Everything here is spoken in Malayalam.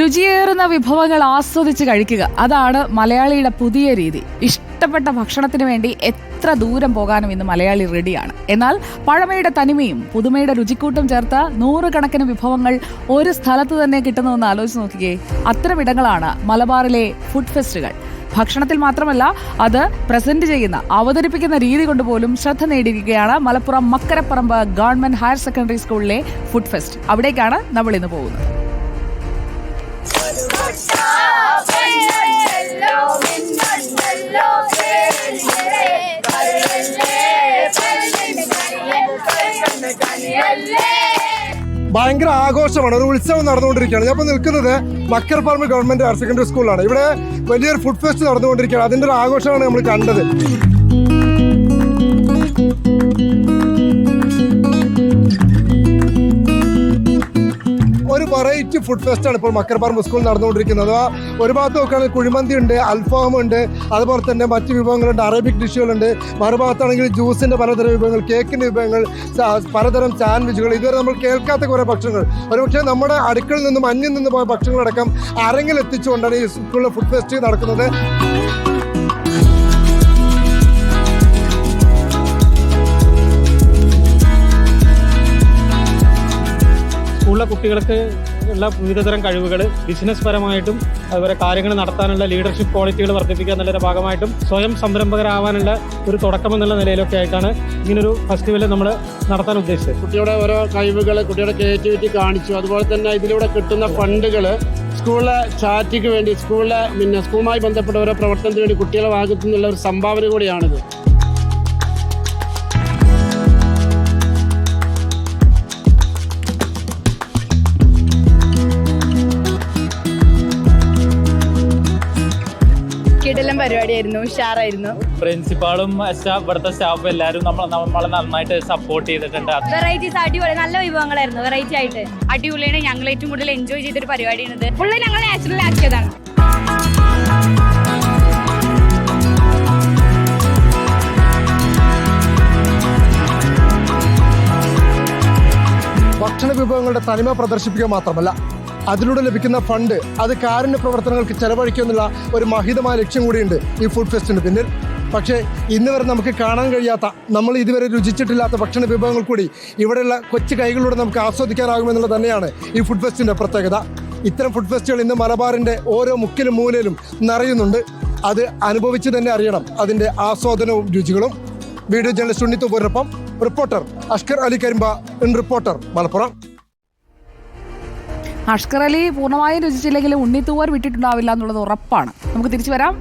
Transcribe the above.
രുചിയേറുന്ന വിഭവങ്ങൾ ആസ്വദിച്ച് കഴിക്കുക, അതാണ് മലയാളിയുടെ പുതിയ രീതി. ഇഷ്ടപ്പെട്ട ഭക്ഷണത്തിന് വേണ്ടി എത്ര ദൂരം പോകാനും ഇന്ന് മലയാളി റെഡിയാണ്. എന്നാൽ പഴമയുടെ തനിമയും പുതുമയുടെ രുചിക്കൂട്ടും ചേർത്ത് നൂറുകണക്കിന് വിഭവങ്ങൾ ഒരു സ്ഥലത്ത് തന്നെ കിട്ടുന്നുവെന്ന് ആലോചിച്ച് നോക്കിയേ. അത്തരം ഇടങ്ങളാണ് മലബാറിലെ ഫുഡ് ഫെസ്റ്റുകൾ. ഭക്ഷണത്തിൽ മാത്രമല്ല, അത് പ്രസന്റ് ചെയ്യുന്ന, അവതരിപ്പിക്കുന്ന രീതി കൊണ്ട് പോലും ശ്രദ്ധ നേടിയിരിക്കുകയാണ് Malappuram Makkaraparamba government higher secondary സ്കൂളിലെ ഫുഡ് ഫെസ്റ്റ്. അവിടേക്കാണ് നമ്മൾ ഇന്ന് പോകുന്നത്. ഭയങ്കര ആഘോഷമാണ്, ഒരു ഉത്സവം നടന്നുകൊണ്ടിരിക്കുകയാണ്. ഞാൻ ഇപ്പോൾ നിൽക്കുന്നത് മക്കരപ്പറമ്പ് ഗവൺമെന്റ് ഹയർ സെക്കൻഡറി സ്കൂളിലാണ്. ഇവിടെ വലിയൊരു ഫുഡ് ഫെസ്റ്റ് നടന്നുകൊണ്ടിരിക്കുകയാണ്. അതിൻ്റെ ഒരു ആഘോഷമാണ് നമ്മൾ കണ്ടത്. ഒരു വെറൈറ്റി ഫുഡ് ഫെസ്റ്റാണ് ഇപ്പോൾ മക്കരപ്പറമ്പ് സ്കൂളിൽ നടന്നുകൊണ്ടിരിക്കുന്നത്. ഒരു ഭാഗത്ത് നോക്കുകയാണെങ്കിൽ കുഴിമന്തി ഉണ്ട്, അൽഫാം ഉണ്ട്, അതുപോലെ തന്നെ മറ്റ് വിഭവങ്ങളുണ്ട്, അറബിക് ഡിഷുകളുണ്ട്. മറുഭാഗത്താണെങ്കിൽ ജ്യൂസിൻ്റെ പലതരം വിഭവങ്ങൾ, കേക്കിൻ്റെ വിഭവങ്ങൾ, പലതരം സാൻഡ്വിച്ചുകൾ, ഇതുവരെ നമ്മൾ കേൾക്കാത്ത കുറേ ഭക്ഷണങ്ങൾ, ഒരുപക്ഷെ നമ്മുടെ അടുക്കളയിൽ നിന്നും അന്യം നിന്ന് പോയ ഭക്ഷണങ്ങളടക്കം അരങ്ങിലെത്തിച്ചുകൊണ്ടാണ് ഈ സ്കൂളിലെ ഫുഡ് ഫെസ്റ്റ് നടക്കുന്നത്. സ്കൂളിലെ കുട്ടികൾക്ക് ഉള്ള വിവിധതരം കഴിവുകൾ ബിസിനസ് പരമായിട്ടും അതുപോലെ കാര്യങ്ങൾ നടത്താനുള്ള ലീഡർഷിപ്പ് ക്വാളിറ്റികൾ വർദ്ധിപ്പിക്കുക എന്നുള്ളതിൻ്റെ ഭാഗമായിട്ടും സ്വയം സംരംഭകരാവാനുള്ള ഒരു തുടക്കം എന്നുള്ള നിലയിലൊക്കെ ആയിട്ടാണ് ഇങ്ങനൊരു ഫെസ്റ്റിവൽ നമ്മൾ നടത്താൻ ഉദ്ദേശിച്ചത്. കുട്ടിയുടെ ഓരോ കഴിവുകൾ, കുട്ടിയുടെ ക്രിയേറ്റിവിറ്റി കാണിച്ചു. അതുപോലെ തന്നെ ഇതിലൂടെ കിട്ടുന്ന ഫണ്ടുകൾ സ്കൂളിലെ ചാരിറ്റിക്ക് വേണ്ടി, സ്കൂളുമായി ബന്ധപ്പെട്ട ഓരോ പ്രവർത്തനത്തിന് വേണ്ടി കുട്ടികളുടെ ഭാഗത്തു നിന്നുള്ള ഒരു സംഭാവന കൂടിയാണിത്. കിടിലൻ പരിപാടിയായിരുന്നു, ഉഷാറായിരുന്നു. പ്രിൻസിപ്പാളും ഇവിടുത്തെ സ്റ്റാഫും എല്ലാവരും നമ്മളെ നന്നായിട്ട് സപ്പോർട്ട് ചെയ്തിട്ടുണ്ട്. വെറൈറ്റീസ് അടിപൊളി, നല്ല വിഭവങ്ങളായിരുന്നു, വെറൈറ്റി ആയിട്ട് അടിപൊളിയാണ്. ഞങ്ങൾ ഏറ്റവും കൂടുതൽ എൻജോയ് ചെയ്തൊരു പരിപാടിയാണിത്. ഫുള്ള് ഞങ്ങൾ നാച്ചുറൽ ആക്കിയതാണ്. ഭക്ഷണ വിഭവങ്ങളുടെ തനിമ പ്രദർശിപ്പിക്കുക മാത്രമല്ല, അതിലൂടെ ലഭിക്കുന്ന ഫണ്ട് അത് കാരുണ്യ പ്രവർത്തനങ്ങൾക്ക് ചെലവഴിക്കുക എന്നുള്ള ഒരു മഹിതമായ ലക്ഷ്യം കൂടിയുണ്ട് ഈ ഫുഡ് ഫെസ്റ്റിന് പിന്നിൽ. പക്ഷേ ഇന്ന് വരെ നമുക്ക് കാണാൻ കഴിയാത്ത, നമ്മൾ ഇതുവരെ രുചിച്ചിട്ടില്ലാത്ത ഭക്ഷണ വിഭവങ്ങൾ കൂടി ഇവിടെയുള്ള കൊച്ചു കൈകളിലൂടെ നമുക്ക് ആസ്വദിക്കാനാകുമെന്നുള്ളത് തന്നെയാണ് ഈ ഫുഡ് ഫെസ്റ്റിൻ്റെ പ്രത്യേകത. ഇത്തരം ഫുഡ് ഫെസ്റ്റുകൾ ഇന്ന് മലബാറിൻ്റെ ഓരോ മുക്കിലും മൂലയിലും നിറയുന്നുണ്ട്. അത് അനുഭവിച്ച് തന്നെ അറിയണം അതിൻ്റെ ആസ്വാദനവും രുചികളും. വീഡിയോ ജേർണലിസ്റ്റ് ഉണ്ണിത്തൂപ്പൂരിനൊപ്പം reporter Ashkar Ali Karimba, in reporter Malappuram. Ashkar Ali പൂർണ്ണമായും രുചിച്ചില്ലെങ്കിലും ഉണ്ണിത്തൂവർ വിട്ടിട്ടുണ്ടാവില്ല എന്നുള്ളത് ഉറപ്പാണ്. നമുക്ക് തിരിച്ചു വരാം.